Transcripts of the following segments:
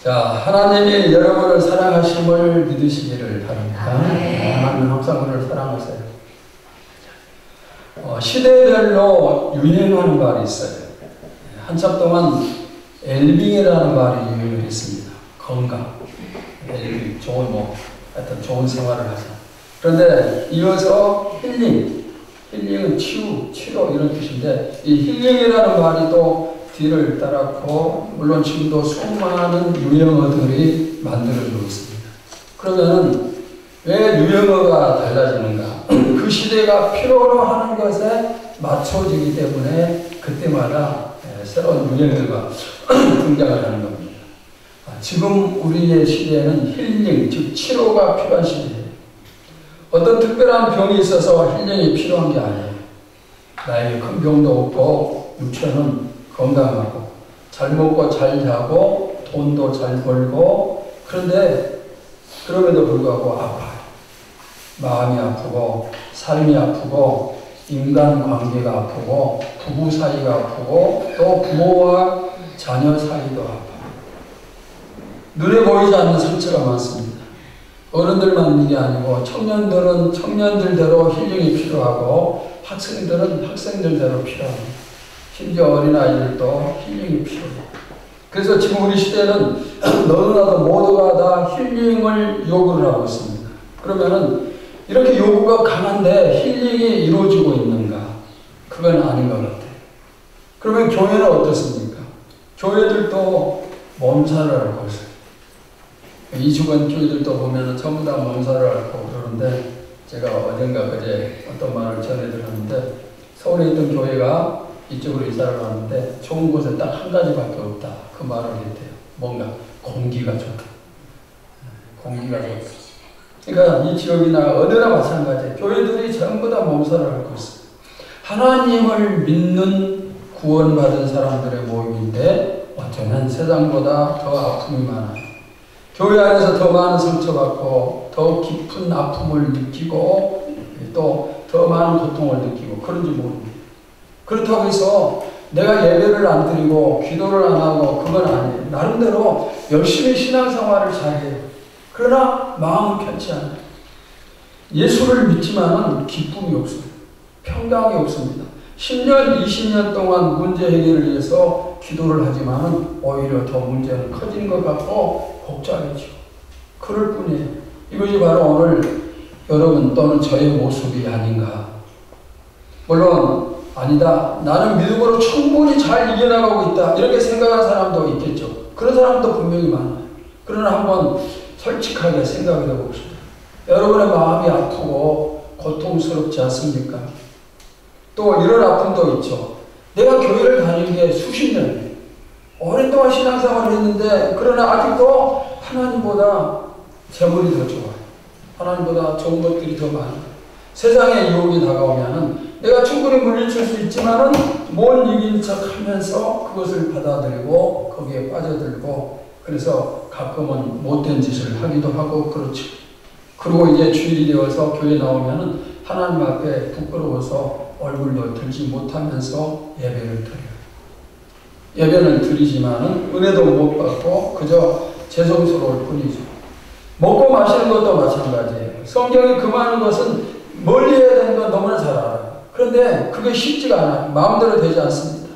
자, 하나님이 여러분을 사랑하심을 믿으시기를 바랍니다. 하나님은 항상 우리를 사랑하세요. 시대별로 유행하는 말이 있어요. 한참 동안 엘빙이라는 말이 유행을 했습니다. 건강, 엘빙, 좋은 하여튼 좋은 생활을 하자. 그런데 이어서 힐링은 치료 이런 뜻인데 이 힐링이라는 말이 또 뒤를 따랐고 물론 지금도 수많은 유행어들이 만들어지고 있습니다. 그러면은 왜 유행어가 달라지는가? 그 시대가 필요로 하는 것에 맞춰지기 때문에 그때마다 새로운 유행어가 등장을 하는 겁니다. 지금 우리의 시대에는 힐링, 즉 치료가 필요한 시대예요. 어떤 특별한 병이 있어서 힐링이 필요한 게 아니에요. 나에게 큰 병도 없고 육체는 건강하고 잘 먹고 잘 자고 돈도 잘 벌고 그런데 그럼에도 불구하고 아파요. 마음이 아프고 삶이 아프고 인간관계가 아프고 부부 사이가 아프고 또 부모와 자녀 사이도 아파요. 눈에 보이지 않는 상처가 많습니다. 어른들만 일이 아니고 청년들은 청년들대로 힐링이 필요하고 학생들은 학생들대로 필요합니다. 심지어 어린아이들도 힐링이 필요해요. 그래서 지금 우리 시대는 너도나도 모두가 다 힐링을 요구를 하고 있습니다. 그러면은 이렇게 요구가 강한데 힐링이 이루어지고 있는가? 그건 아닌 것 같아요. 그러면 교회는 어떻습니까? 교회들도 몸살을 앓고 있어요. 이주간 교회들도 보면은 전부 다 몸살을 앓고 그러는데 제가 어젠가 그제 어떤 말을 전해드렸는데 서울에 있던 교회가 이쪽으로 이사를 왔는데 좋은 곳에 딱 한 가지밖에 없다. 그 말을 했대요. 뭔가 공기가 좋다. 공기가 좋다. 그러니까 이 지역이나 어디나 마찬가지예요. 교회들이 전부 다 몸살을 앓고 있어요. 하나님을 믿는 구원받은 사람들의 모임인데 어쩌면 세상보다 더 아픔이 많아요. 교회 안에서 더 많은 상처받고 더 깊은 아픔을 느끼고 또 더 많은 고통을 느끼고 그런지 모릅니다. 그렇다고 해서 내가 예배를 안 드리고 기도를 안 하고 그건 아니에요. 나름대로 열심히 신앙생활을 잘해요. 그러나 마음은 편치 않아요. 예수를 믿지만은 기쁨이 없어요. 평강이 없습니다. 10년, 20년 동안 문제 해결을 위해서 기도를 하지만은 오히려 더 문제는 커지는 것 같고 복잡해지고 그럴 뿐이에요. 이것이 바로 오늘 여러분 또는 저의 모습이 아닌가. 물론 아니다. 나는 믿음으로 충분히 잘 이겨나가고 있다. 이렇게 생각하는 사람도 있겠죠. 그런 사람도 분명히 많아요. 그러나 한번 솔직하게 생각을 해봅시다. 여러분의 마음이 아프고 고통스럽지 않습니까? 또 이런 아픔도 있죠. 내가 교회를 다닌 게 수십 년이에요. 오랫동안 신앙생활을 했는데 그러나 아직도 하나님보다 재물이 더 좋아요. 하나님보다 좋은 것들이 더 많아요. 세상에 유혹이 다가오면은 내가 충분히 물리칠 수 있지만은 못 이긴 척 하면서 그것을 받아들이고 거기에 빠져들고 그래서 가끔은 못된 짓을 하기도 하고 그렇죠. 그리고 이제 주일이 되어서 교회 나오면은 하나님 앞에 부끄러워서 얼굴도 들지 못하면서 예배를 드려요. 예배는 드리지만은 은혜도 못 받고 그저 죄송스러울 뿐이죠. 먹고 마시는 것도 마찬가지예요. 성경이 금하는 것은 멀리 해야 되는 건 너무나 잘 알아요. 그런데 그게 쉽지가 않아요. 마음대로 되지 않습니다.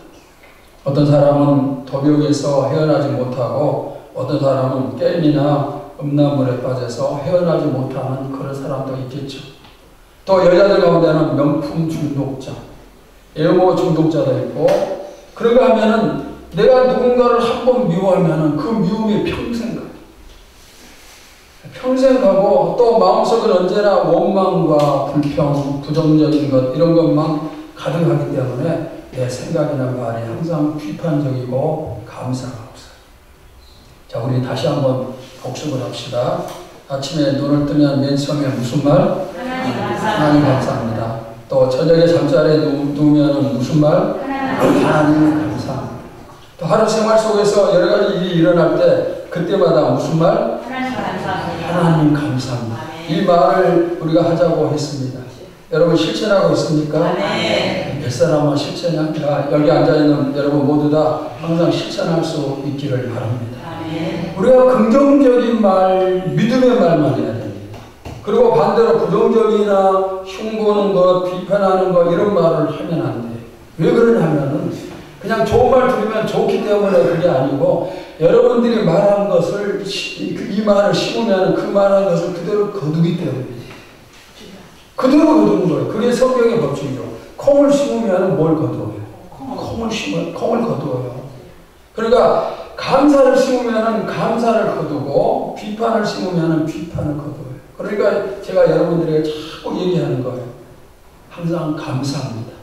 어떤 사람은 도벽에서 헤어나지 못하고 어떤 사람은 게임이나 음란물에 빠져서 헤어나지 못하는 그런 사람도 있겠죠. 또 여자들 가운데는 명품 중독자, 애모 중독자도 있고 그런가 하면은 내가 누군가를 한 번 미워하면은 그 미움이 평생 가요. 평생 가고 또 마음속은 언제나 원망과 불평, 부정적인 것 이런 것만 가득하기 때문에 내 생각이나 말이 항상 비판적이고 감사가 없어요. 자, 우리 다시 한번 복습을 합시다. 아침에 눈을 뜨면 맨 처음에 무슨 말? 하나님 감사합니다. 또 저녁에 잠자리에 누우면 무슨 말? 하나님 감사합니다. 또 하루 생활 속에서 여러 가지 일이 일어날 때 그때마다 무슨 말? 하나님 감사합니다. 이 말을 우리가 하자고 했습니다. 여러분 실천하고 있습니까? 네. 몇 사람은 실천합니다. 여기 앉아있는 여러분 모두 다 항상 실천할 수 있기를 바랍니다. 네. 우리가 긍정적인 말, 믿음의 말만 해야 됩니다. 그리고 반대로 부정적이나 흉보는 것, 비판하는 것 이런 말을 하면 안 돼요. 왜 그러냐면은 그냥 좋은 말 들으면 좋기 때문에 그게 아니고 여러분들이 말한 것을 이 말을 심으면 그 말한 것을 그대로 거두기 때문이에요. 그대로 거두는 거예요. 그게 성경의 법칙이죠. 콩을 심으면 뭘 거두어요? 콩을 심으면 콩을 거두어요. 그러니까 감사를 심으면 감사를 거두고 비판을 심으면 비판을 거두어요. 그러니까 제가 여러분들에게 자꾸 얘기하는 거예요. 항상 감사합니다.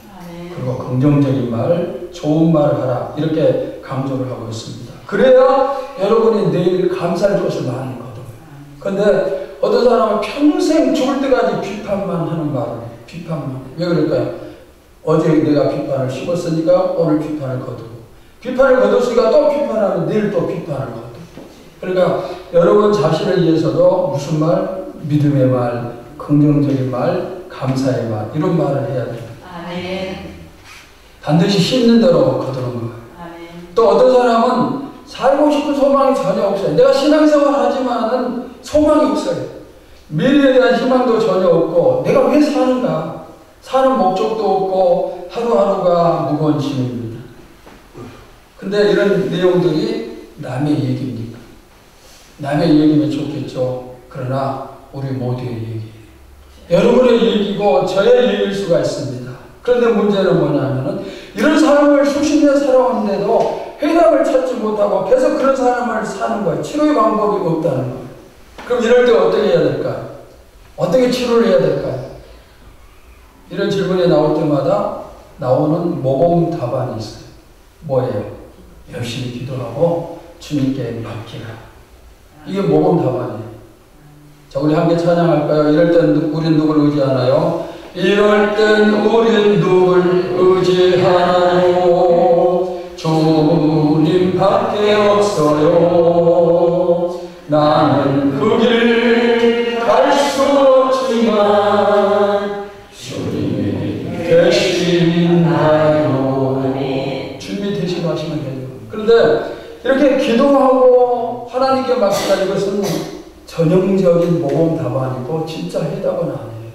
그리고 긍정적인 말, 좋은 말을 하라 이렇게 강조를 하고 있습니다. 그래야 여러분이 내일 감사할 것을 많이 거둬요. 그런데 어떤 사람은 평생 죽을 때까지 비판만 하는 말을 해요. 비판만. 왜 그럴까요? 어제 내가 비판을 심었으니까 오늘 비판을 거두고 비판을 거뒀으니까 또 비판하면 내일 또 비판을 거두고 그러니까 여러분 자신을 위해서도 무슨 말? 믿음의 말, 긍정적인 말, 감사의 말 이런 말을 해야 돼요. 반드시 심는 대로 거두는 거예요. 또 어떤 사람은 살고 싶은 소망이 전혀 없어요. 내가 신앙생활 하지만은 소망이 없어요. 미래에 대한 희망도 전혀 없고 내가 왜 사는가? 사는 목적도 없고 하루하루가 무거운 짐입니다. 근데 이런 내용들이 남의 얘기입니까? 남의 얘기면 좋겠죠. 그러나 우리 모두의 얘기예요. 여러분의 얘기고 저의 얘기일 수가 있습니다. 그런데 문제는 뭐냐면은 이런 삶을 수십 년 살아왔는데도 해답을 찾지 못하고 계속 그런 삶을 사는 거예요. 치료의 방법이 없다는 거예요. 그럼 이럴 때 어떻게 해야 될까요? 어떻게 치료를 해야 될까요? 이런 질문이 나올 때마다 나오는 모범 답안이 있어요. 뭐예요? 열심히 기도하고 주님께 맡기라. 이게 모범 답안이에요. 자, 우리 함께 찬양할까요? 이럴 땐 우린 누구를 의지하나요? 이럴 땐 우린 누굴 의지하나요? 주님밖에 없어요. 나는 그 길 갈 수 없지만 주님이 대신하요. 주님이 대신하시면 돼요. 그런데 이렇게 기도하고 하나님께 맡기다 이것은 전형적인 모범 답안이고 진짜 해답은 아니에요.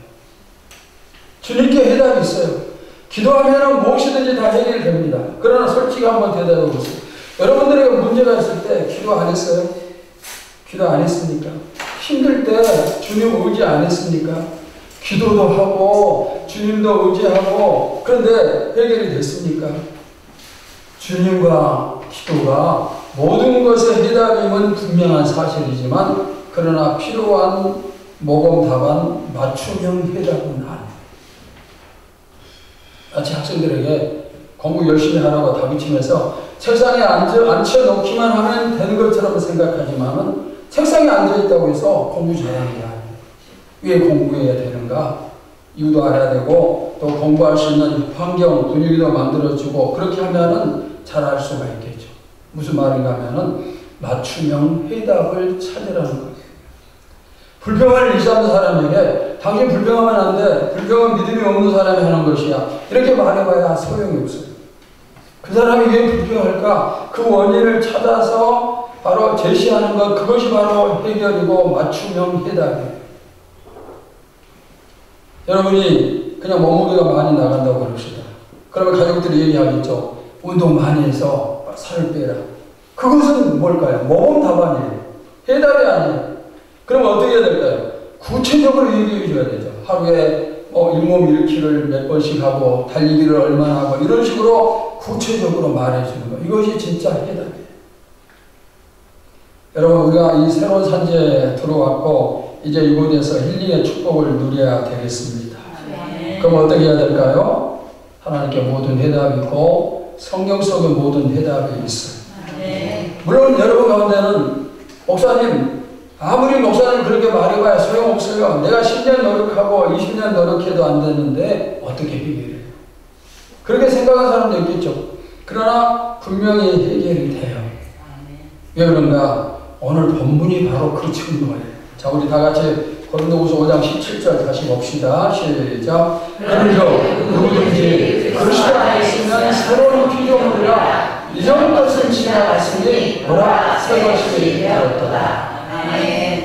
주님께 해답이 있어요. 기도하면 무엇이든지 다 해결됩니다. 그러나 솔직히 한번 대답해 보세요. 여러분들에게 문제가 있을 때 기도 안 했어요? 기도 안 했습니까? 힘들 때 주님 의지 안 했습니까? 기도도 하고 주님도 의지하고 그런데 해결이 됐습니까? 주님과 기도가 모든 것의 해답임은 분명한 사실이지만 그러나 필요한 모범 답안 맞춤형 해답은 아니에요. 제 학생들에게 공부 열심히 하라고 다그치면서 책상에 앉혀놓기만 하면 되는 것처럼 생각하지만은 책상에 앉아있다고 해서 공부 잘하는 게 아니에요. 왜 공부해야 되는가? 이유도 알아야 되고 또 공부할 수 있는 환경, 분위기도 만들어주고 그렇게 하면은 잘할 수가 있겠죠. 무슨 말인가 하면은 맞춤형 해답을 찾으라는 거예요. 불평을 일삼는 사람에게 당신 불평하면 안 돼. 불평은 믿음이 없는 사람이 하는 것이야. 이렇게 말해봐야 소용이 없어요. 그 사람이 왜 불평할까? 그 원인을 찾아서 바로 제시하는 것, 그것이 바로 해결이고 맞춤형 해답이에요. 여러분이 그냥 몸무게가 많이 나간다고 그럽시다. 그러면 가족들이 얘기하겠죠. 운동 많이 해서 살을 빼라. 그것은 뭘까요? 모범 답안이에요. 해답이 아니에요. 그럼 어떻게 해야 될까요? 구체적으로 얘기해 줘야 되죠. 하루에 잇몸 일으키를 몇 번씩 하고 달리기를 얼마나 하고 이런 식으로 구체적으로 말해주는 거. 이것이 진짜 해답이에요. 여러분 우리가 이 새로운 산지에 들어왔고 이제 이곳에서 힐링의 축복을 누려야 되겠습니다. 그럼 어떻게 해야 될까요? 하나님께 모든 해답이 있고 성경 속에 모든 해답이 있어요. 물론 여러분 가운데는 목사님 아무리 목사님 그렇게 말해봐야 소용없어요. 내가 10년 노력하고 20년 노력해도 안 되는데 어떻게 해결해요? 그렇게 생각하는 사람도 있겠죠. 그러나 분명히 해결이 돼요. 왜 그런가? 오늘 본문이 바로 그 증거예요. 자, 우리 다 같이 고린도후서 5장 17절 다시 봅시다. 시작. 그런즉 누구든지 그리스도 안에 있으면 새로운 피조물이라 이전 것은 지나갔으니 보라 새 것이 되었도다.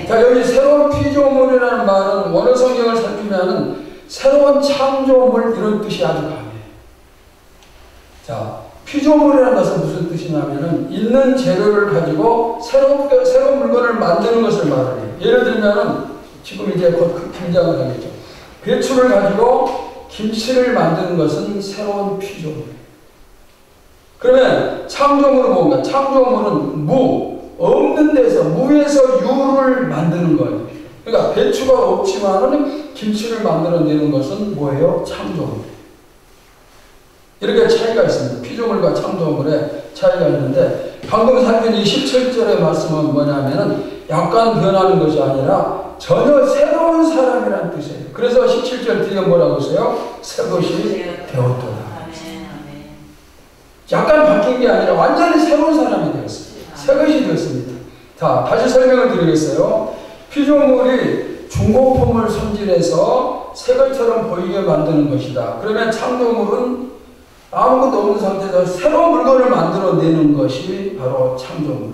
자, 여기 새로운 피조물이라는 말은 원어 성경을 살피면은 새로운 창조물 이런 뜻이 아주 강해요. 자, 피조물이라는 것은 무슨 뜻이냐면은 있는 재료를 가지고 새로운 물건을 만드는 것을 말해요. 예를 들면은 지금 이제 곧 김장을 하겠죠. 배추를 가지고 김치를 만드는 것은 새로운 피조물. 그러면 창조물은 뭔가? 창조물은 없는 데서 무에서 유를 만드는 거예요. 그러니까 배추가 없지만은 김치를 만들어내는 것은 뭐예요? 창조물. 이렇게 차이가 있습니다. 피조물과 창조물의 차이가 있는데 방금 살핀 이 17절의 말씀은 뭐냐면은 약간 변하는 것이 아니라 전혀 새로운 사람이라는 뜻이에요. 그래서 17절 뒤에 뭐라고 했어요? 새 것이 되었도다. 약간 바뀐 게 아니라 완전히 새로운 사람이 되었어요. 새 것이 되었습니다. 자, 다시 설명을 드리겠어요. 피조물이 중고품을 손질해서 새 것처럼 보이게 만드는 것이다. 그러면 창조물은 아무것도 없는 상태에서 새로운 물건을 만들어내는 것이 바로 창조물.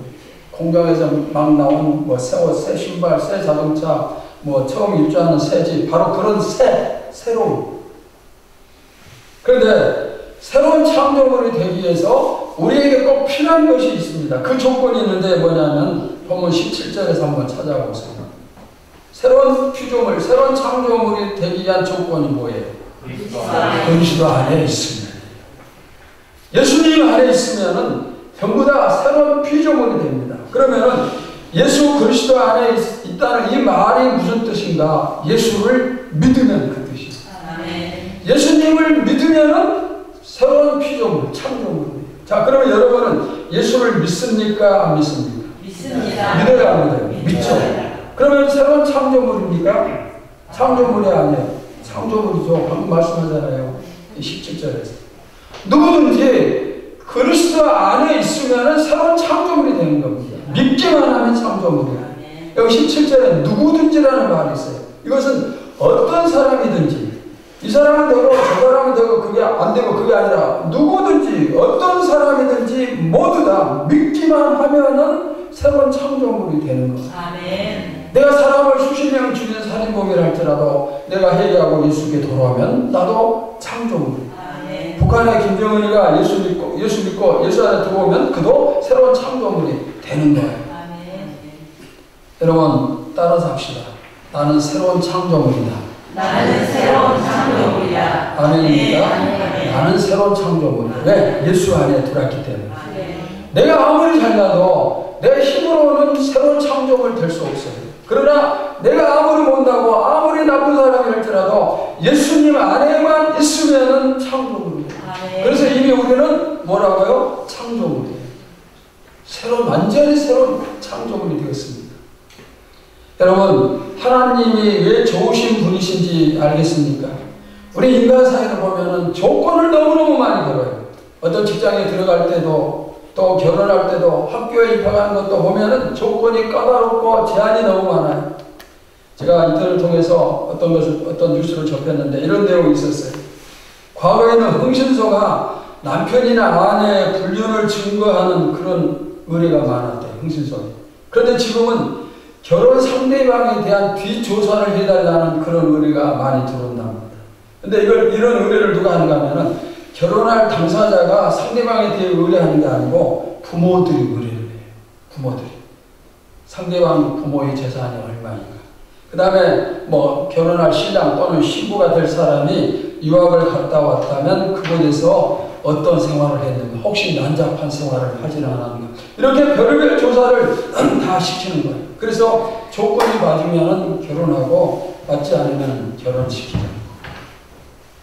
공장에서 막 나온 뭐 새 옷, 새 신발, 새 자동차, 뭐 처음 입주하는 새 집, 바로 그런 새로운. 그런데 새로운 창조물이 되기 위해서 우리에게 꼭 필요한 것이 있습니다. 그 조건이 있는데 뭐냐면 본문 17절에서 한번 찾아보세요. 새로운 피조물, 새로운 창조물이 되기 위한 조건이 뭐예요? 그리스도 안에 있으면. 예수님 안에 있으면은 전부 다 새로운 피조물이 됩니다. 그러면은 예수 그리스도 안에 있다는 이 말이 무슨 뜻인가? 예수를 믿으면 그 뜻이에요. 예수님을 믿으면은 새로운 피조물, 창조물이에요. 자, 그러면 여러분은 예수를 믿습니까? 안 믿습니까? 믿습니다. 믿어야 합니다. 믿죠. 그러면 새로운 창조물입니까? 창조물이 아니에요. 창조물이죠. 방금 말씀하잖아요. 17절에서. 누구든지 그리스도 안에 있으면 새로운 창조물이 되는 겁니다. 믿기만 하면 창조물이에요. 여기 17절에 누구든지라는 말이 있어요. 이것은 어떤 사람이든지 이 사람은 되고 저 사람은 되고 그게 안 되고 그게 아니라 누구든지 어떤 사람이든지 모두 다 믿기만 하면은 새로운 창조물이 되는 거예요. 아멘. 내가 사람을 수십 명 죽인 살인범이라 할지라도 내가 회개하고 예수께 돌아오면 나도 창조물이에요. 아멘. 북한의 김정은이가 예수 믿고 예수 안에 들어오면 그도 새로운 창조물이 되는 거예요. 아멘. 여러분 따라서 합시다. 나는 새로운 창조물이다. 나는 새로운 창조물이야. 아멘입니다. 아멘. 나는 새로운 창조물이다. 왜? 예수 안에 들어왔기 때문에. 아멘. 내가 아무리 잘나도 내 힘으로는 새로운 창조물 될 수 없어요. 그러나 내가 아무리 못나고 아무리 나쁜 사람이 할지라도 예수님 안에만 있으면은 창조물이에요. 그래서 이미 우리는 뭐라고요? 창조물이에요. 완전히 새로운 창조물이 되었습니다. 여러분, 하나님이 왜 좋으신 분이신지 알겠습니까? 우리 인간 사회를 보면은 조건을 너무너무 많이 걸어요. 어떤 직장에 들어갈 때도 또 결혼할 때도 학교에 입학하는 것도 보면은 조건이 까다롭고 제한이 너무 많아요. 제가 인터넷을 통해서 어떤 뉴스를 접했는데 이런 내용이 있었어요. 과거에는 흥신소가 남편이나 아내의 불륜을 증거하는 그런 의뢰가 많았대요. 흥신소에. 그런데 지금은 결혼 상대방에 대한 뒷조사를 해달라는 그런 의뢰가 많이 들어온답니다. 근데 이런 의뢰를 누가 하는가 하면은 결혼할 당사자가 상대방에 대해 의뢰하는 게 아니고 부모들이 의뢰를 해요. 부모들이. 상대방 부모의 재산이 얼마인가. 그 다음에 뭐 결혼할 신랑 또는 신부가 될 사람이 유학을 갔다 왔다면 그곳에서 어떤 생활을 했는가. 혹시 난잡한 생활을 하지는 않았는가. 이렇게 별의별 조사를 다 시키는 거예요. 그래서 조건이 맞으면 결혼하고 맞지 않으면 결혼시키는 거예요.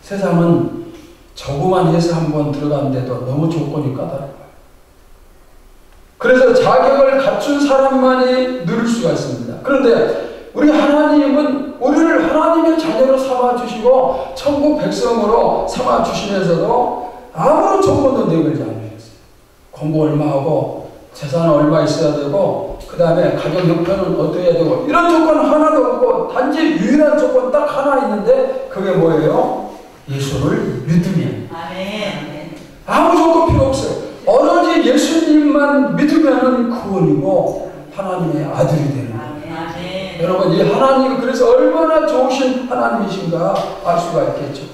세상은 저거만 해서 한번 들어갔는데도 너무 조건이 까다로워요. 그래서 자격을 갖춘 사람만이 누릴 수가 있습니다. 그런데 우리 하나님은 우리를 하나님의 자녀로 삼아주시고 천국 백성으로 삼아주시면서도 아무런 조건도 내걸지 않으셨어요. 공부 얼마 하고 재산 얼마 있어야 되고 그 다음에 가정 형편은 어떻게 해야 되고 이런 조건 하나도 없고 단지 유일한 조건 딱 하나 있는데 그게 뭐예요? 예수를 믿으면. 아멘. 아무 조건 필요 없어요. 오로지 예수님만 믿으면 구원이고 하나님의 아들이 되는 거예요. 아멘. 여러분 이 하나님이 그래서 얼마나 좋으신 하나님이신가 알 수가 있겠죠.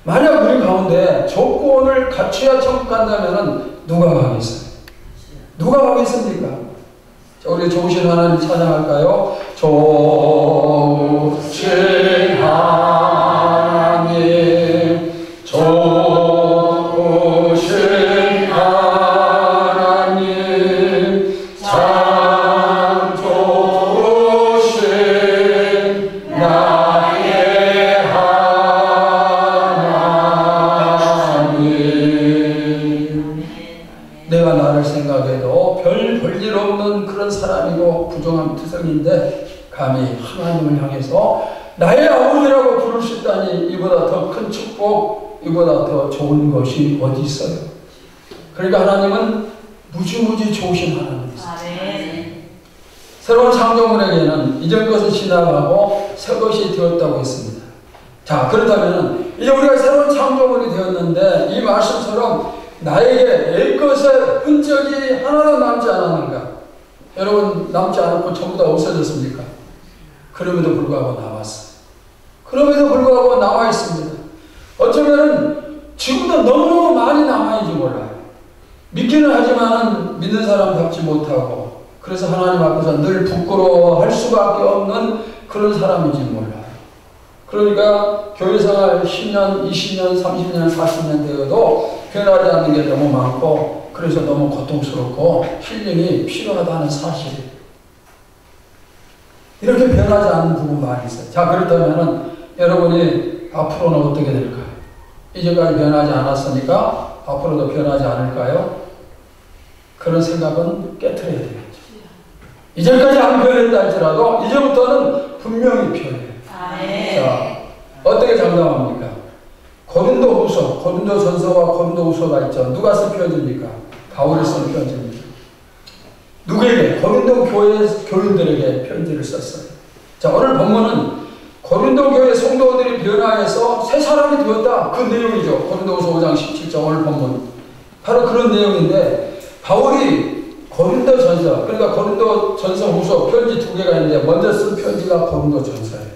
만약 우리 가운데 조건을 갖춰야 천국 간다면 누가 가겠어요? 누가 가겠습니까? 자, 우리 좋으신 하나님 찬양할까요? 좋으신 하나님, 좋으신 하나님, 참 좋으신 나의 하나님. 내가 나를 생각해도 별 볼 일 없는 그런 사람이고 부정한 투성인데 감히 하나님을 향해서 나의 아버지라고 부를 수 있다니 이보다 더 큰 축복, 이보다 더 좋은 것이 어디 있어요? 그러니까 하나님은 무지무지 좋으신 하나님이세요. 아멘. 새로운 창조물에게는 이전 것은 지나가고 새 것이 되었다고 했습니다. 자, 그렇다면 이제 우리가 새로운 창조물이 되었는데 이 말씀처럼 나에게 옛것의 흔적이 하나도 남지 않았는가? 여러분 남지 않았고 전부 다 없어졌습니까? 그럼에도 불구하고 남았어요. 그럼에도 불구하고 남아 있습니다. 어쩌면은 지금도 너무너무 많이 남아있는지 몰라요. 믿기는 하지만은 믿는 사람답지 못하고 그래서 하나님 앞에서 늘 부끄러워할 수밖에 없는 그런 사람인지 몰라요. 그러니까 교회생활 10년, 20년, 30년, 40년 되어도 변하지 않는 게 너무 많고 그래서 너무 고통스럽고 힐링이 필요하다는 사실이에요. 이렇게 변하지 않는 부분 많이 있어요. 자, 그렇다면 여러분이 앞으로는 어떻게 될까요? 이제까지 변하지 않았으니까 앞으로도 변하지 않을까요? 그런 생각은 깨트려야 되겠죠. 이제까지 안 변했다 할지라도 이제부터는 분명히 변해요. 아멘. 자, 어떻게 장담합니까? 고린도후서, 고린도전서와 고린도후서가 있죠. 누가 쓴 편지입니까? 바울이 쓴 편지입니다. 누구에게? 고린도 교회 교인들에게 편지를 썼어요. 자, 오늘 본문은 고린도 교회 성도들이 변화해서 새 사람이 되었다. 그 내용이죠. 고린도후서 5장 17절 오늘 본문. 바로 그런 내용인데 바울이 고린도전서, 그러니까 고린도전서 후서 편지 두 개가 있는데 먼저 쓴 편지가 고린도전서예요.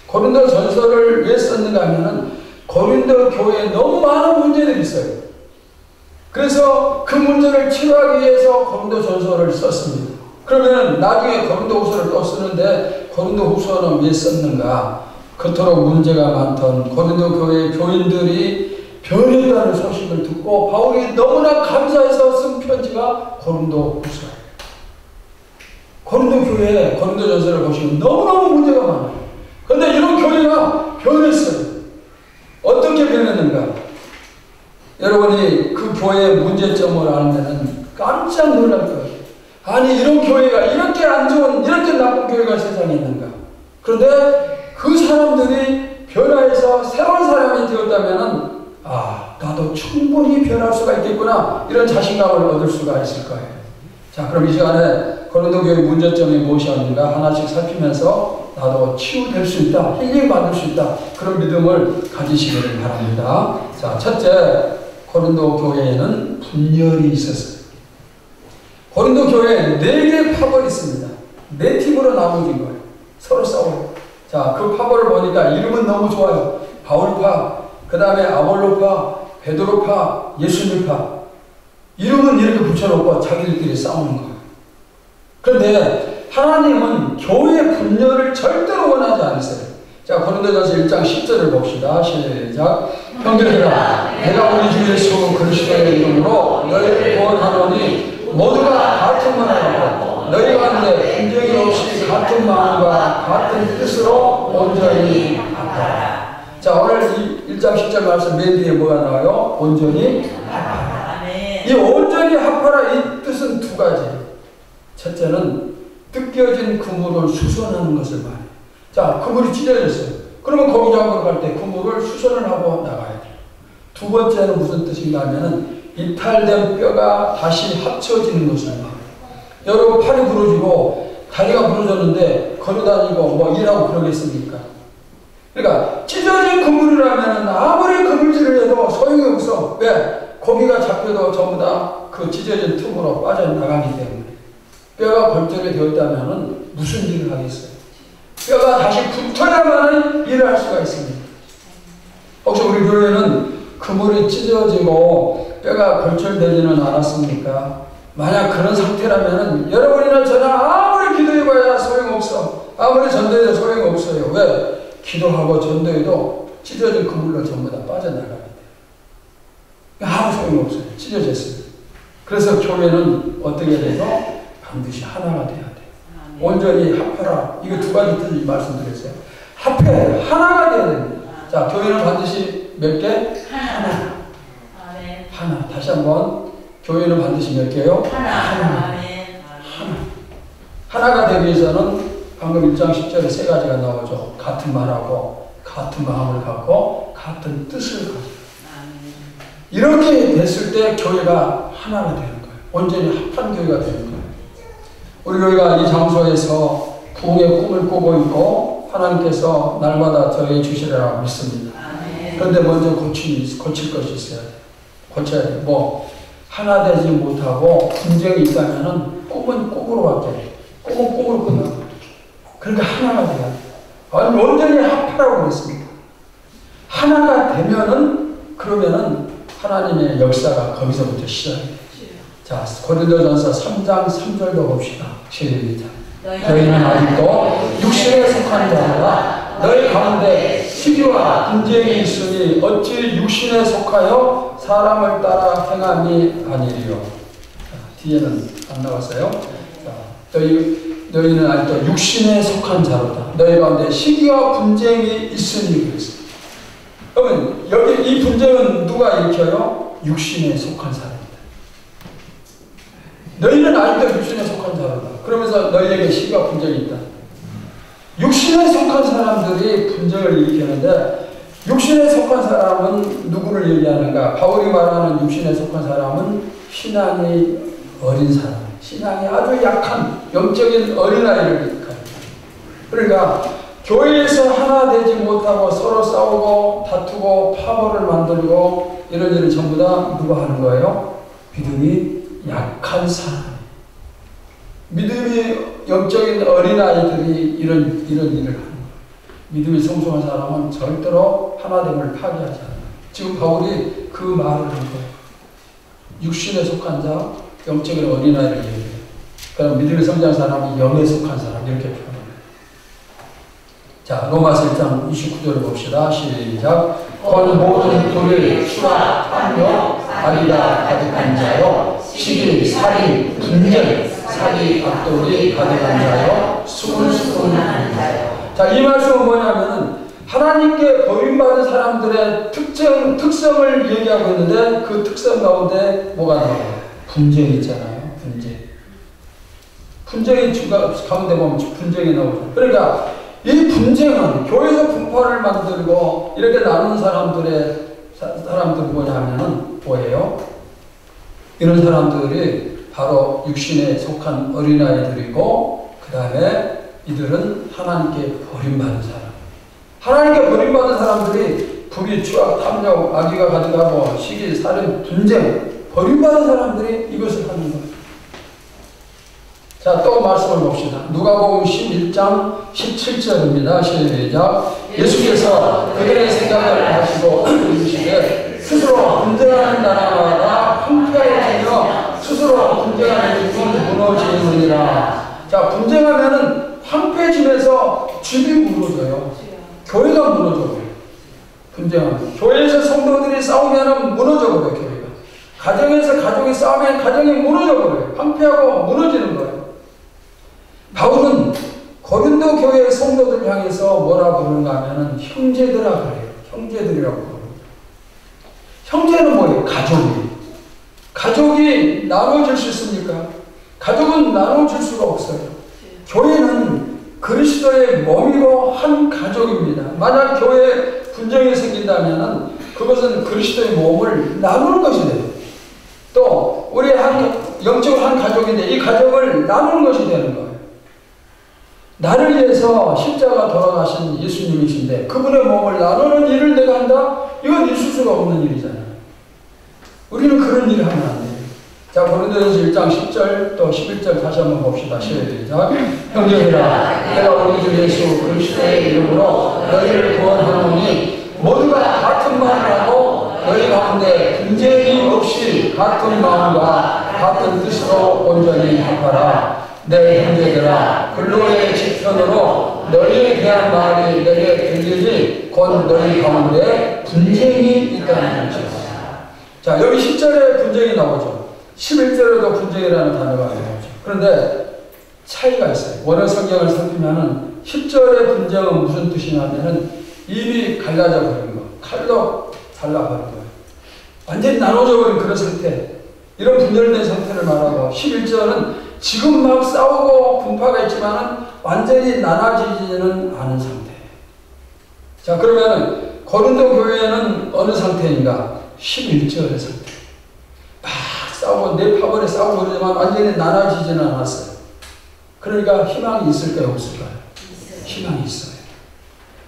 고린도전서를 왜 썼는가 하면은 고린도 교회에 너무 많은 문제들이 있어요. 그래서 그 문제를 치료하기 위해서 고린도전서를 썼습니다. 그러면 나중에 고린도후서를 또 쓰는데 고린도후서는 왜 썼는가? 그토록 문제가 많던 고린도 교회 교인들이 변했다는 소식을 듣고 바울이 너무나 감사해서 쓴 편지가 고린도후서예요. 고린도 교회 고린도전서를 보시면 너무너무 문제가 많아요. 그런데 이런 교회가 변했어요. 어떻게 변했는가? 여러분이 그 교회의 문제점을 알면 깜짝 놀랄 거예요. 아니 이런 교회가 이렇게 안 좋은 이렇게 나쁜 교회가 세상에 있는가? 그런데 그 사람들이 변화해서 새로운 사람이 되었다면 아 나도 충분히 변할 수가 있겠구나 이런 자신감을 얻을 수가 있을 거예요. 자, 그럼 이 시간에 고린도 교회 문제점이 무엇이었는가 하나씩 살피면서 나도 치유될 수 있다, 힐링 받을 수 있다 그런 믿음을 가지시기를 바랍니다. 자, 첫째, 고린도 교회에는 분열이 있었어요. 고린도 교회에 4개의 파벌이 있습니다. 4팀으로 나눠진 거예요. 서로 싸워요. 자, 그 파벌을 보니까 이름은 너무 좋아요. 바울파, 그 다음에 아볼로파, 베드로파, 예수님파. 이름은 이렇게 붙여놓고 자기들끼리 싸우는 거예요. 그런데 하나님은 교회의 분열을 절대로 원하지 않으세요. 자, 고린도전서 1장 10절을 봅시다. 시작. 형제들아, 내가 우리 주 예수 그리스도의 이름으로 너희를 구원하노니 모두가 같은 마음으로 너희 가운데 분쟁이 없이 같은 마음과 같은 뜻으로 온전히 합하라. 자, 오늘 이 1장 10절 말씀 맨 뒤에 뭐가 나와요? 온전히 합하라. 이 온전히 합하라 이 뜻은 두 가지. 첫째는 뜯겨진 그물을 수선하는 것을 말해요. 자, 그물이 찢어졌어요. 그러면 거기 잡으러 갈 때 그물을 수선을 하고 나가야 돼요. 두 번째는 무슨 뜻인가 하면은 이탈된 뼈가 다시 합쳐지는 것을 말해요. 여러분 팔이 부러지고 다리가 부러졌는데 걸어다니고 뭐 일하고 그러겠습니까? 그러니까 찢어진 그물이라면 아무리 그물질을 해도 소용이 없어. 왜? 고기가 잡혀도 전부 다 그 찢어진 틈으로 빠져나가기 때문에. 뼈가 골절이 되었다면 무슨 일을 하겠어요? 뼈가 다시 붙어야만 일을 할 수가 있습니다. 혹시 우리 교회는 그물이 찢어지고 뼈가 골절되지는 않았습니까? 만약 그런 상태라면 여러분이나 저나 아무리 기도해봐야 소용없어. 아무리 전도해도 소용없어요. 왜? 기도하고 전도해도 찢어진 그물로 전부 다 빠져나갑니다. 아무 소용없어요. 찢어졌어요. 그래서 교회는 어떻게 돼서 반드시 하나가 돼야 돼요. 온전히 합하라. 이거 두 가지 뜻을 말씀드렸어요. 합해 하나가 돼야 됩니다. 자, 교회는 반드시 몇 개? 하나. 하나. 다시 한번 교회는 반드시 몇 개요? 하나. 하나가 되기 위해서는 방금 1장 10절에 세 가지가 나오죠. 같은 말하고 같은 마음을 갖고 같은 뜻을 가지고 이렇게 됐을 때 교회가 하나가 되는 거예요. 온전히 합한 교회가 되는 거예요. 우리 교회가 이 장소에서 부흥의 꿈을 꾸고 있고 하나님께서 날마다 더해 주시리라 믿습니다. 그런데 먼저 고칠 것이 있어야 돼요. 고쳐야 돼요. 뭐 하나 되지 못하고 분쟁이 있다면 꿈은 꿈으로밖에 안 돼요. 꿈은 꿈으로 끝나고 그러니까 하나가 돼야 돼요. 아니 온전히 합하라고 그랬습니다. 하나가 되면은 그러면은 하나님의 역사가 거기서부터 시작이 돼요. 자, 고린도전서 3장 3절도 봅시다. 시작. 너희는 아직도 육신에 속한 자라 너희 가운데 시기와 분쟁이 있으니 어찌 육신에 속하여 사람을 따라 행함이 아니리요. 뒤에는 안 나왔어요. 자, 너희는 아직도 육신에 속한 자로다. 너희 가운데 시기와 분쟁이 있으니 그랬어요. 그러면 여기 이 분쟁은 누가 일으켜요? 육신에 속한 사람입니다. 너희는 아직도 육신에 속한 자로다. 그러면서 너희에게 시기와 분쟁이 있다. 육신에 속한 사람들이 분쟁을 일으키는데 육신에 속한 사람은 누구를 얘기하는가? 바울이 말하는 육신에 속한 사람은 신앙이 어린 사람, 신앙이 아주 약한 영적인 어린아이를 얘기합니다. 그러니까 교회에서 하나 되지 못하고 서로 싸우고 다투고 파벌을 만들고 이런 일을 전부 다 누가 하는 거예요? 믿음이 약한 사람. 믿음이 영적인 어린아이들이 이런 일을 하는 거예요. 믿음이 성숙한 사람은 절대로 하나됨을 파괴하지 않아요. 지금 바울이 그 말을 한 거예요. 육신에 속한 자, 영적인 어린아이를 얘기해요. 그럼 믿음이 성장한 사람이 영에 속한 사람 이렇게 표현합니다. 자, 로마서 1장 29절을 봅시다. 시작. 건 모든 불의 추악, 탐욕, 악의가 가득한 자요 시기, 살인, 분쟁, 사기, 악독이 가득한 자요 수군수군하는 자요. 자, 이 말씀은 뭐냐면은 하나님께 버림받은 사람들의 특성을 얘기하고 있는데 그 특성 가운데 뭐가 나와요? 분쟁이 있잖아요. 분쟁이 가운데 보면 분쟁이 나오죠. 그러니까 이 분쟁은 교회에서 분파를 만들고 이렇게 나눈 사람들이 뭐냐면은 뭐예요? 이런 사람들이 바로 육신에 속한 어린아이들이고 그 다음에 이들은 하나님께 버림받은 사람. 하나님께 버림받은 사람들이 불의, 추악, 탐욕, 악의가 가득하고 시기, 살인, 분쟁 버림받은 사람들이 이것을 하는 거예요. 자, 또 말씀을 봅시다. 누가복음 11장 17절입니다. 시작. 예수께서 그들의 생각을 하시고 이르시되 스스로 분쟁하는 나라마다 황폐해지며 스스로 분쟁하는 집은 무너지느니라. 자, 분쟁하면은 황폐해지면서 집이 무너져요. 교회가 무너져요. 분쟁하면. 교회에서 성도들이 싸우면은 무너져버려요. 교회가. 가정에서 가족이 싸우면 가정이 무너져버려요. 황폐하고 무너지는 거예요. 바울은 고린도 교회의 성도들 향해서 뭐라 부르는가 하면은 형제들아 그래요. 형제들이라고 부릅니다. 형제는 뭐예요? 가족이 나눠줄 수 있습니까? 가족은 나눠줄 수가 없어요. 교회는 그리스도의 몸이고 한 가족입니다. 만약 교회에 분쟁이 생긴다면은 그것은 그리스도의 몸을 나누는 것이 돼요. 또 우리 영적으로 한 가족인데 이 가족을 나누는 것이 되는 거예요. 나를 위해서 십자가 돌아가신 예수님이신데 그분의 몸을 나누는 일을 내가 한다? 이건 있을 수가 없는 일이잖아요. 우리는 그런 일을 하면 안 돼요. 자, 고린도전서 1장 10절 또 11절 다시 한번 봅시다. 시작. 형제들아, 내가 우리 주 예수 그리스도의 이름으로 너희를 구원하노니 모두가 같은 마음을 하고 너희 가운데 분쟁이 없이 같은 마음과 같은 뜻으로 온전히 합하라. 내 형제들아, 근로의 지편으로 너희에 대한 말이 내게 들리니 곧 너희 가운데 분쟁이 있다는 것이다. 자, 여기 10절에 분쟁이 나오죠. 11절에도 분쟁이라는 단어가 나오죠. 그런데 차이가 있어요. 원어 성경을 살피면은 10절의 분쟁은 무슨 뜻이냐면은 이미 갈라져 버린 거, 칼로 잘라버린 거예요. 완전히 나눠져 버린 그런 상태. 이런 분열된 상태를 말하고 11절은 지금 막 싸우고 분파가 있지만은 완전히 나눠지지는 않은 상태. 자, 그러면 고린도 교회는 어느 상태인가? 11절의 상태. 막 싸우고 내 파벌에 싸우고 그러지만 완전히 나눠지지는 않았어요. 그러니까 희망이 있을까요? 없을까요? 희망이 있어요.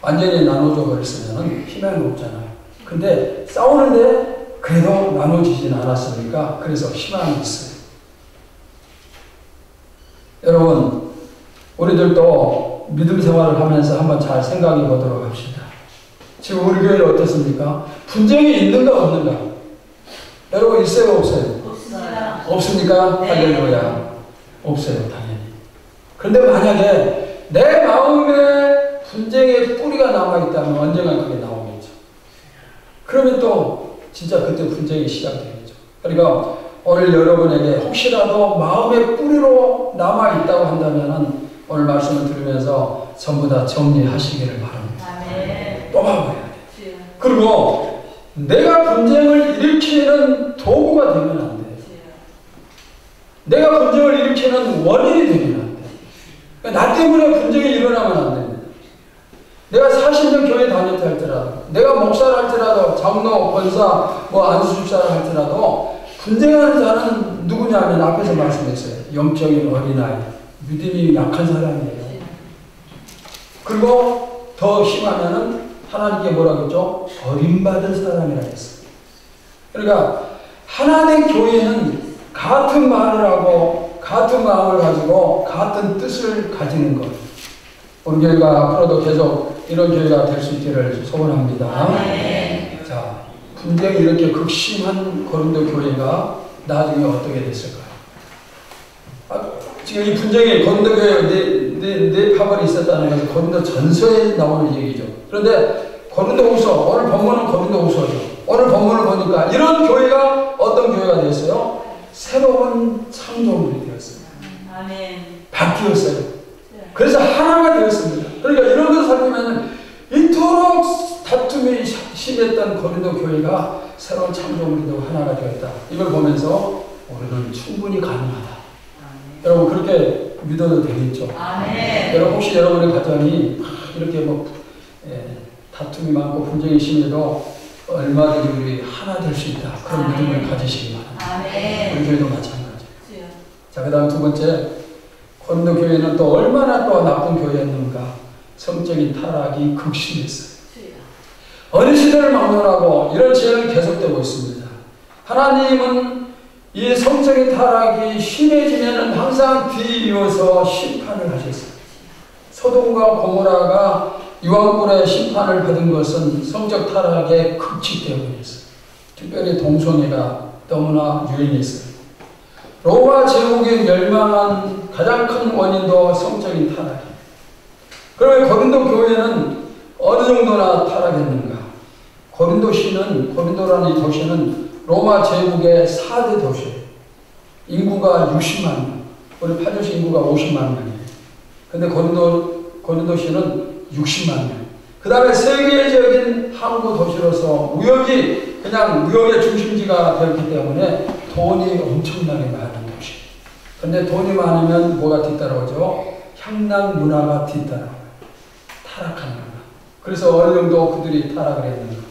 완전히 나눠져 버렸으면 희망이 없잖아요. 근데 싸우는데 그래도 나눠지지는 않았으니까 그래서 희망이 있어요. 여러분, 우리들도 믿음 생활을 하면서 한번 잘 생각해 보도록 합시다. 지금 우리 교회는 어떻습니까? 분쟁이 있는가 없는가? 여러분 있어요 없어요? 없어요. 없습니까? 네. 할렐루야. 없어요 당연히. 그런데 만약에 내 마음에 분쟁의 뿌리가 남아있다면 언젠가 그게 나오겠죠. 그러면 또 진짜 그때 분쟁이 시작되겠죠. 그러니까 오늘 여러분에게 혹시라도 마음의 뿌리로 남아있다고 한다면 오늘 말씀을 들으면서 전부 다 정리하시기를 바랍니다. 아멘. 뽑아버려야 돼. 그리고 내가 분쟁을 일으키는 도구가 되면 안 돼. 내가 분쟁을 일으키는 원인이 되면 안 돼. 그러니까 나 때문에 분쟁이 일어나면 안 됩니다. 내가 40년 교회 다녔다 할지라도, 내가 목사를 할지라도, 장로, 권사, 안수집사를 할지라도 분쟁하는 자는 누구냐면 앞에서 말씀했어요. 영적인 어린아이, 믿음이 약한 사람이에요. 그리고 더 심하면은 하나님께 뭐라고 했죠? 버림받은 사람이라고 했어요. 그러니까 하나님 교회는 같은 말을 하고 같은 마음을 가지고 같은 뜻을 가지는 것. 우리 교회가 앞으로도 계속 이런 교회가 될 수 있기를 소원합니다. 네. 자, 분쟁이 이렇게 극심한 고린도 교회가 나중에 어떻게 됐을까요? 지금 이 분쟁이 고린도 교회에 네 파벌이 있었다는 것은 고린도 전서에 나오는 얘기죠. 그런데 고린도후서, 오늘 본문은 고린도후서죠. 오늘 본문을 보니까 이런 교회가 어떤 교회가 되었어요? 새로운 창조물이 되었어요. 아멘. 바뀌었어요. 그래서 하나가 되었습니다. 그러니까 이런 것을 살피면 이토록 다툼이 심했던 고린도 교회가 새로운 창조물이 되고 하나가 되었다. 이걸 보면서 우리는 충분히 가능하다. 여러분 그렇게 믿어도 되겠죠? 아멘. 여러분 혹시 여러분의 가정이 이렇게 다툼이 많고 분쟁이 심해도 얼마든지 우리 하나 될 수 있다. 그런 믿음을 가지시기 바랍니다. 아멘. 우리 교회도 마찬가지. 자, 그 다음 두 번째, 고린도 교회는 또 얼마나 또 나쁜 교회였는가. 성적인 타락이 극심했어요. 어느 시대를 막론하고 이런 죄는 계속되고 있습니다. 하나님은 이 성적인 타락이 심해지면 항상 뒤이어서 심판을 하셨어요. 소돔과 고모라가 유황불의 심판을 받은 것은 성적 타락의 극치 때문이었어요. 특별히 동성애가 너무나 유행했어요. 로마 제국이 멸망한 가장 큰 원인도 성적인 타락이에요. 그러면 고린도 교회는 어느 정도나 타락했는가? 고린도라는 이 도시는 로마 제국의 4대 도시예요. 인구가 60만 명. 우리 파주시 인구가 50만 명이에요. 근데 고린도시는 60만 명. 그 다음에 세계적인 항구 도시로서 무역의 중심지가 되었기 때문에 돈이 엄청나게 많은 도시. 근데 돈이 많으면 뭐가 뒤따라오죠? 향락 문화가 뒤따라와요. 타락한 문화. 그래서 어느 정도 그들이 타락을 했는가.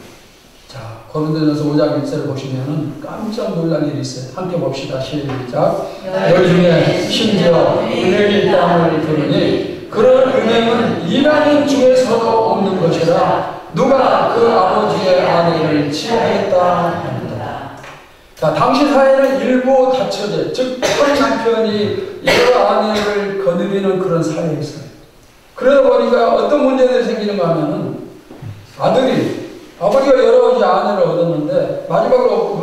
자, 고린도전서 5장 1절을 보시면은 깜짝 놀랄 일이 있어요. 함께 봅시다. 시작. 너희 중에 심지어 은행의 땀을 들으니 그런 은행은 이방인 중에서도 없는 것이라 누가 그 아버지의 아내를 취하였다 합니다. 자, 당시 사회는 일부 다처제, 즉 한 남편이 여러 아내를 거느리는 그런 사회였어요. 그러다 보니까 어떤 문제들이 생기는가 하면은 아버지가 여러 가지 아내를 얻었는데 마지막으로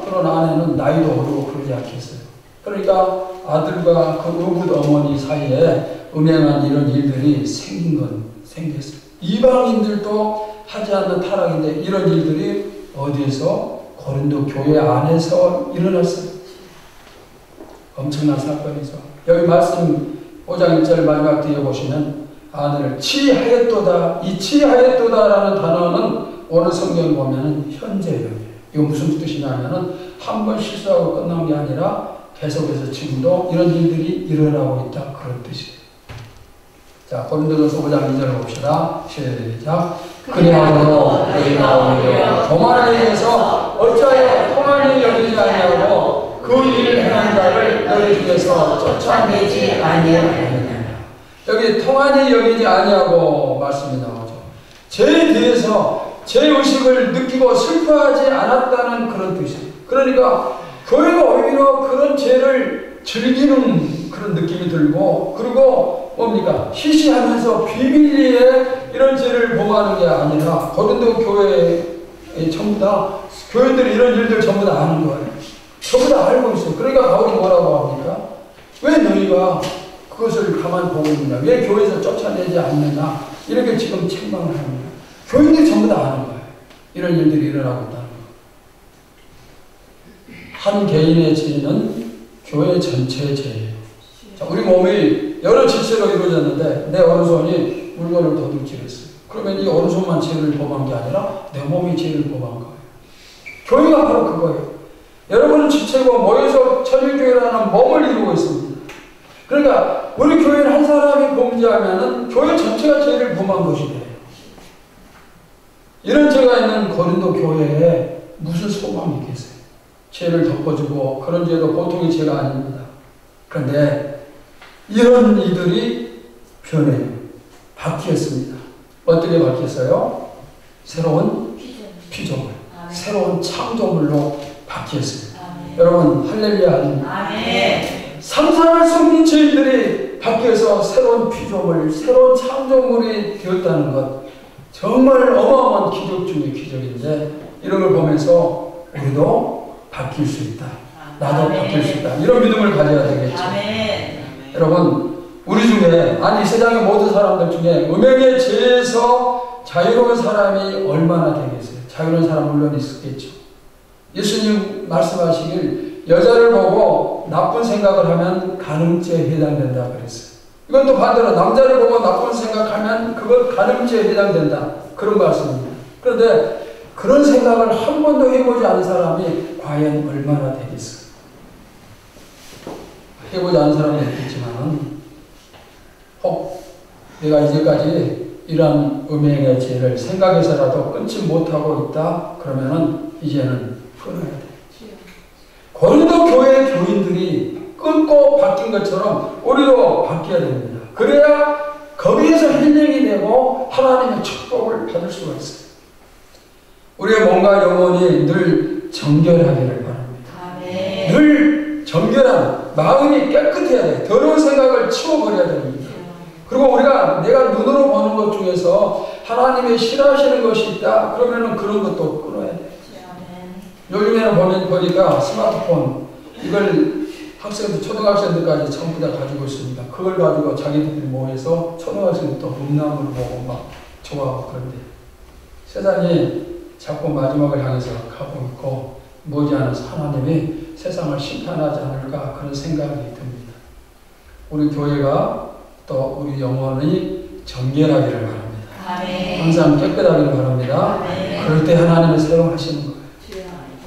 그런 아내는 나이도 어리고 그러지 않겠어요. 그러니까 아들과 그 의붓 어머니 사이에 음행한 이런 일들이 생겼어요. 이방인들도 하지 않는 타락인데 이런 일들이 어디에서? 고린도 교회 안에서 일어났어요. 엄청난 사건이죠. 여기 말씀 5장 1절 마지막 뒤에 보시면 아내를 취하였도다. 이 취하였도다라는 단어는 오늘 성경을 보면은 현재예요. 이거 무슨 뜻이냐면은 한 번 실수하고 끝난 게 아니라 계속해서 지금도 이런 일들이 일어나고 있다. 그런 뜻이에요. 자, 고린도전서 5장 2절 봅시다. 시작. 그리하므로 너희가 오히려 교만에 대해서 어찌하여 통한이 여기지 아니하고 그 일을 행한 자를 너희 중에서 쫓아내지 아니하느냐. 여기 통한이 여기지 아니하고 말씀이 나오죠. 죄에 대해서 죄의식을 느끼고 슬퍼하지 않았다는 그런 뜻이에요. 그러니까 교회가 오히려 그런 죄를 즐기는 그런 느낌이 들고, 그리고 뭡니까? 시시하면서 비밀리에 이런 죄를 범하는 게 아니라 고린도 교회에 전부 다 교회들이 이런 일들 전부 다 아는 거예요. 전부 다 알고 있어요. 그러니까 바울이 뭐라고 합니까? 왜 너희가 그것을 가만히 보고 있느냐? 왜 교회에서 쫓아내지 않느냐? 이렇게 지금 책망을 합니다. 교인들이 전부 다 아는 거예요. 이런 일들이 일어나고 있다는 거. 한 개인의 죄는 교회 전체의 죄예요. 자, 우리 몸이 여러 지체로 이루어졌는데 내 오른손이 물건을 도둑질을 했어요. 그러면 이 오른손만 죄를 범한 게 아니라 내 몸이 죄를 범한 거예요. 교회가 바로 그거예요. 여러분은 지체고 모여서 천일교회라는 몸을 이루고 있습니다. 그러니까 우리 교회는 한 사람이 범죄하면은 교회 전체가 죄를 범한 것이 돼요. 이런 죄가 있는 고린도 교회에 무슨 소망이 있겠어요? 죄를 덮어주고 그런 죄도 보통의 죄가 아닙니다. 그런데 이런 이들이 변해요. 바뀌었습니다. 어떻게 바뀌었어요? 새로운 피조물, 새로운 창조물로 바뀌었습니다. 여러분 할렐루야. 아멘. 상상할 수 없는 죄들이 바뀌어서 새로운 피조물, 새로운 창조물이 되었다는 것, 정말 어마어마한 기적 중의 기적인데 이런 걸 보면서 우리도 바뀔 수 있다. 나도 바뀔 수 있다. 이런 믿음을 가져야 되겠죠. 아멘. 여러분, 우리 중에, 아니 이 세상의 모든 사람들 중에 음행의 죄에서 자유로운 사람이 얼마나 되겠어요? 자유로운 사람 물론 있겠죠. 예수님 말씀하시길 여자를 보고 나쁜 생각을 하면 간음죄에 해당된다 그랬어요. 이건 또 반대로 남자를 보고 나쁜 생각하면 그것 간음죄에 해당된다. 그런 말씀입니다. 그런데 그런 생각을 한 번도 해보지 않은 사람이 과연 얼마나 되겠어요? 해보지 않은 사람은 있겠지만 혹 내가 이제까지 이러한 음행의 죄를 생각해서라도 끊지 못하고 있다. 그러면은 이제는 끊어야 돼. 고린도 교회 교인들이 끊고 바뀐 것처럼 우리도 바뀌어야 됩니다. 그래야 거기에서 힐링이 되고 하나님의 축복을 받을 수가 있어요. 우리의 몸과 영혼이 늘 정결하기를 바랍니다. 아멘. 늘 정결한 마음이 깨끗해야 돼. 더러운 생각을 치워버려야 됩니다. 그리고 우리가 내가 눈으로 보는 것 중에서 하나님의 싫어하시는 것이 있다. 그러면은 그런 것도 끊어야 돼. 요즘에는 보니까 스마트폰 이걸 학생들, 초등학생들까지 전부 다 가지고 있습니다. 그걸 가지고 자기들이 모여서 초등학생부터 음란물을 보고 막 좋아하고 그런데 세상이 자꾸 마지막을 향해서 가고 있고 머지않아서 하나님이 세상을 심판하지 않을까 그런 생각이 듭니다. 우리 교회가 또 우리 영혼이 정결하기를 바랍니다. 아멘. 항상 깨끗하기를 바랍니다. 아멘. 그럴 때 하나님을 사용하시는 거예요.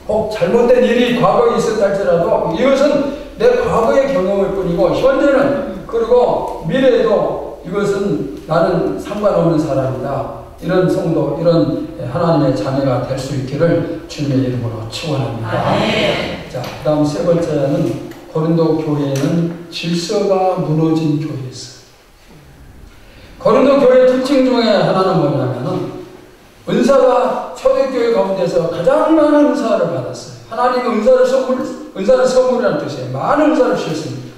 혹 잘못된 일이 과거에 있었다 할지라도 이것은 내 과거의 경험일 뿐이고 현재는 그리고 미래에도 이것은 나는 상관없는 사람이다. 이런 성도, 이런 하나님의 자녀가 될 수 있기를 주님의 이름으로 축원합니다. 자, 그 다음 세 번째는 고린도 교회에는 질서가 무너진 교회였어요. 고린도 교회의 특징 중에 하나는 뭐냐면은 은사가 초대교회 가운데서 가장 많은 은사를 받았어요. 하나님의 은사는 선물이라는 뜻이에요. 많은 은사를 주셨습니다.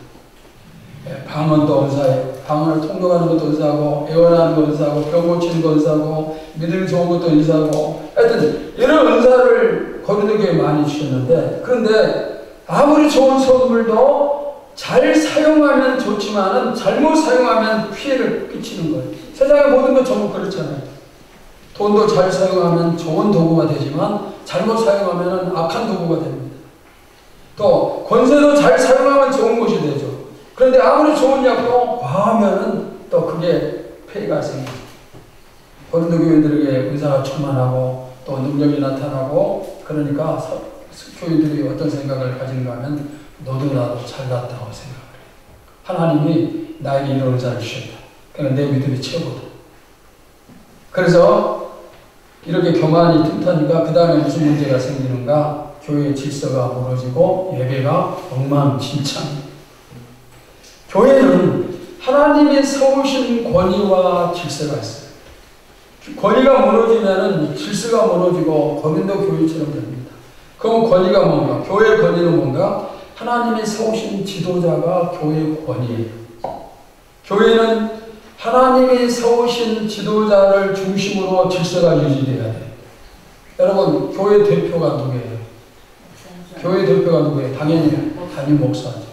방언도 은사예요. 방언을 통역하는 것도 은사고, 애원하는 것도 은사고, 병 고치는 것도 은사고, 믿음이 좋은 것도 은사고, 하여튼 이런 은사를 고린도 교회에 많이 주셨는데, 그런데 아무리 좋은 선물도 잘 사용하면 좋지만은 잘못 사용하면 피해를 끼치는 거예요. 세상의 모든 건 전부 그렇잖아요. 돈도 잘 사용하면 좋은 도구가 되지만 잘못 사용하면 악한 도구가 됩니다. 또 권세도 잘 사용하면 좋은 것이 되죠. 그런데 아무리 좋은 약도 과하면은 또 그게 폐해가 생깁니다. 고린도 교인들에게 은사가 충만하고 또 능력이 나타나고, 그러니까 교인들이 어떤 생각을 가지는가 하면 너도 나도 잘났다고 생각을 해요. 하나님이 나에게 이런 은사를 주셨다. 그러니까 내 믿음이 최고다. 그래서 이렇게 교만이 틈타니까 그 다음에 무슨 문제가 생기는가? 교회의 질서가 무너지고 예배가 엉망진창. 교회는 하나님이 세우신 권위와 질서가 있어요. 권위가 무너지면 질서가 무너지고 고린도 교회처럼 됩니다. 그럼 권위가 뭔가? 교회의 권위는 뭔가? 하나님이 세우신 지도자가 교회의 권위예요. 교회는 하나님이 세우신 지도자를 중심으로 질서가 유지돼야 돼요. 여러분, 교회 대표가 누구예요? 교회 대표가 누구예요? 당연히 담임 목사죠.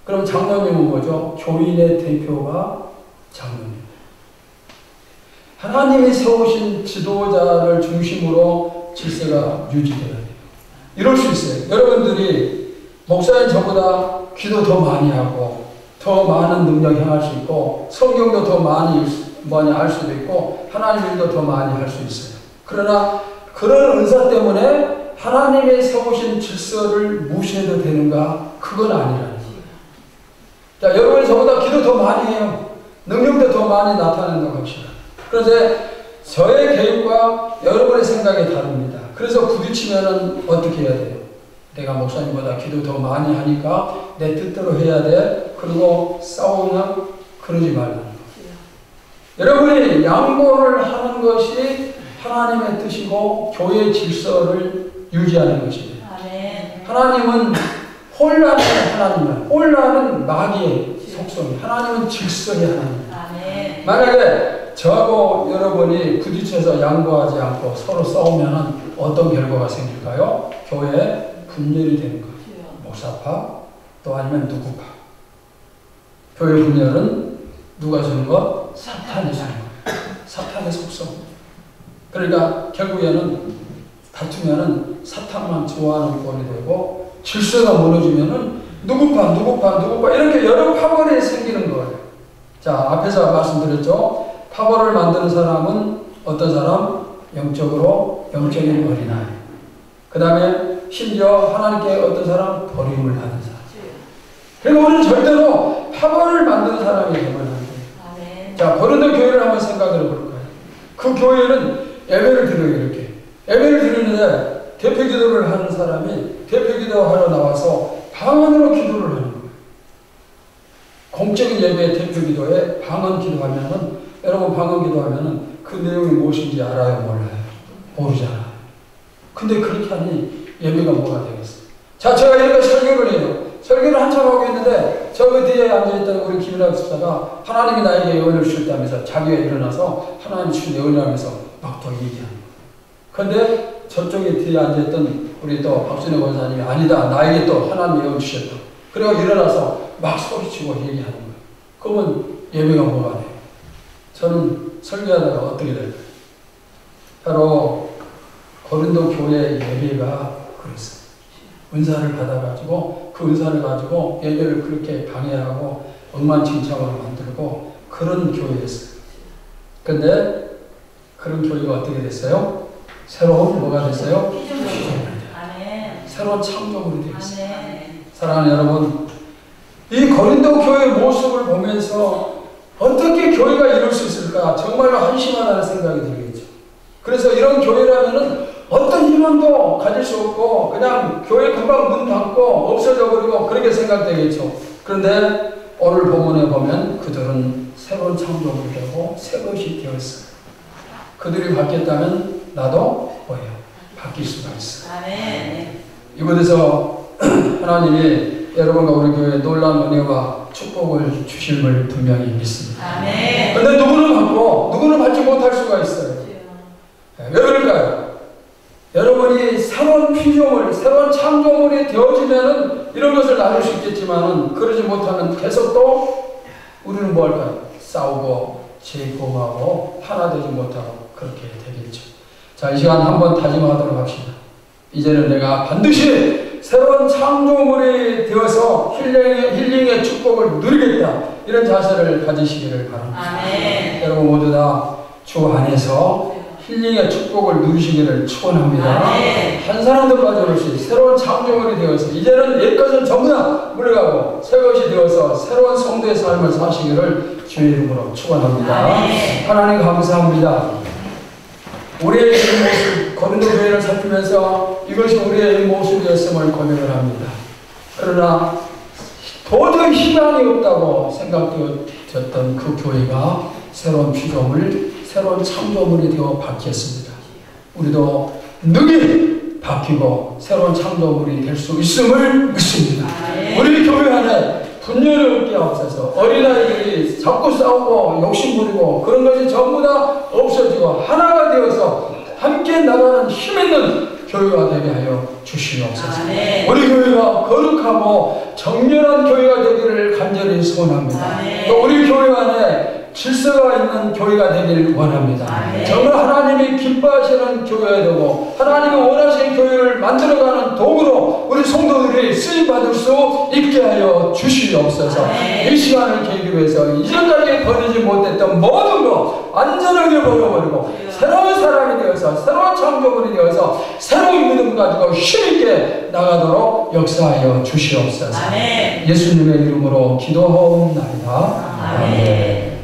그럼 장로님은 뭐죠? 교인의 대표가 장로님. 하나님이 세우신 지도자를 중심으로 질서가 유지돼야 돼요. 이럴 수 있어요. 여러분들이 목사인 저보다 기도 더 많이 하고 더 많은 능력 행할 수 있고 성경도 더 많이 알 수도 있고 하나님 일도 더 많이 할 수 있어요. 그러나 그런 은사 때문에 하나님의 세우신 질서를 무시해도 되는가? 그건 아니라는 거예요. 자, 여러분이 저보다 기도 더 많이 해요. 능력도 더 많이 나타낸다고 합시다. 그런데 저의 계획과 여러분의 생각이 다릅니다. 그래서 부딪히면은 어떻게 해야 돼요? 내가 목사님보다 기도 더 많이 하니까 내 뜻대로 해야 돼. 그리고 싸우면 그러지 말라는 거예요. 여러분이 양보를 하는 것이 하나님의 뜻이고 교회의 질서를 유지하는 것입니다. 하나님은 혼란의 하나님이에요. 혼란은 마귀의 속성이에요. 하나님은 질서의 하나님이에요. 만약에 저하고 여러분이 부딪혀서 양보하지 않고 서로 싸우면 어떤 결과가 생길까요? 교회에 분열이 되는 거예요. 목사파 또 아니면 누구파. 교회 분열은 누가 주는 것? 사탄이 주는 거예요. 사탄의 속성. 그러니까 결국에는 다투면은 사탄만 좋아하는 꼴이 되고 질서가 무너지면은 누구파 이렇게 여러 파벌이 생기는 거예요. 자, 앞에서 말씀드렸죠. 파벌을 만드는 사람은 어떤 사람? 영적인 어린아이. 그 다음에 심지어 하나님께 어떤 사람? 버림을 받은 사람. 그리고 우리는 절대로 파벌을 만드는 사람이 되면 안 돼요. 자, 고린도 교회를 한번 생각해 볼까요? 그 교회는 예배를 드려요, 이렇게. 예배를 드리는데 대표 기도를 하는 사람이 대표 기도하러 나와서 방언으로 기도를 하는 거예요. 공적인 예배 대표 기도에 방언 기도하면은, 여러분 방언 기도하면은 그 내용이 무엇인지 알아요, 몰라요? 모르잖아요. 근데 그렇게 하니 예배가 뭐가 되겠어요? 자, 제가 이렇게 설교를 해요. 설교를 한참 하고 있는데 저 뒤에 앉아있던 우리 김일학 집사가 하나님이 나에게 예언을 주셨다면서 자기가 일어나서 하나님 주신 예언을 하면서 막 더 얘기하는 거예요. 그런데 저쪽에 뒤에 앉아있던 우리 또 박순혜 권사님이 아니다, 나에게 또 하나님 예언 주셨다. 그리고 일어나서 막 소리치고 얘기하는 거예요. 그러면 예배가 뭐가 돼요? 저는 설교하다가 어떻게 될까요? 바로 고린도 교회 예배가 그랬어요. 은사를 받아가지고 그 은사를 가지고 예배를 그렇게 방해하고 엉망진창으로 만들고 그런 교회였어요. 그런데 그런 교회가 어떻게 됐어요? 새로운 뭐가 됐어요? 새로운 창조물이 되었어요. 사랑하는 여러분, 이 고린도 교회의 모습을 보면서 어떻게 교회가 이룰 수 있을까 정말로 한심하다는 생각이 들겠죠. 그래서 이런 교회라면은 어떤 희망도 가질 수 없고 그냥 교회 금방 문 닫고 없어져 버리고 그렇게 생각되겠죠. 그런데 오늘 본문에 보면 그들은 새로운 창조물이 되고 새 것이 되었어요. 그들이 바뀌었다면 나도 뭐예요? 바뀔 수가 있어요. 아멘. 이곳에서 하나님이 여러분과 우리 교회에 놀라운 은혜와 축복을 주심을 분명히 믿습니다. 아멘. 그런데 누구는 받고 누구는 받지 못할 수가 있어요. 왜 그럴까요? 여러분이 새로운 피조물, 새로운 창조물이 되어지면은 이런 것을 나눌 수 있겠지만은 그러지 못하면 계속 또 우리는 뭐 할까요? 싸우고 재고하고 하나 되지 못하고 그렇게 되겠죠. 자, 이 시간 한번 다짐하도록 합시다. 이제는 내가 반드시 새로운 창조물이 되어서 힐링의 축복을 누리겠다. 이런 자세를 가지시기를 바랍니다. 아멘. 여러분 모두 다 주 안에서 힐링의 축복을 누리시기를 축원합니다. 아멘. 한 사람도 빠짐없이 새로운 창조물이 되어서 이제는 옛것은 전부 다 물러가고 새 것이 되어서 새로운 성도의 삶을 사시기를 주의 이름으로 축원합니다. 아멘. 하나님 감사합니다. 우리의 이 모습, 고린도 교회를 살피면서 이것이 우리의 이 모습이었음을 고백을 합니다. 그러나 도저히 희망이 없다고 생각되었던 그 교회가 새로운 피조물, 새로운 창조물이 되어 바뀌었습니다. 우리도 능히 바뀌고 새로운 창조물이 될 수 있음을 믿습니다. 우리 교회 안에 분열이 없게 하옵소서. 어린아이들이 자꾸 싸우고 욕심부리고 그런 것이 전부 다 없어지고 하나가 되어서 함께 나가는 힘있는 교회가 되게 하여 주시옵소서. 우리 교회가 거룩하고 정렬한 교회가 되기를 간절히 소원합니다. 또 우리 교회 안에 질서가 있는 교회가 되기를 원합니다. 정말 하나님이 기뻐하시는 교회가 되고 하나님이 원하시는 교회를 만들어가는 도구로 우리 성도들이 쓰임받을 수 있게 하여 주시옵소서. 이 시간을 계기로 해서 이전까지 버리지 못했던 모든 것 완전하게 버려버리고 새로운 사람이 되어서 새로운 창조물이 되어서 새로운 믿음 가지고 힘있게 나가도록 역사하여 주시옵소서. 예수님의 이름으로 기도하옵나이다. 아멘.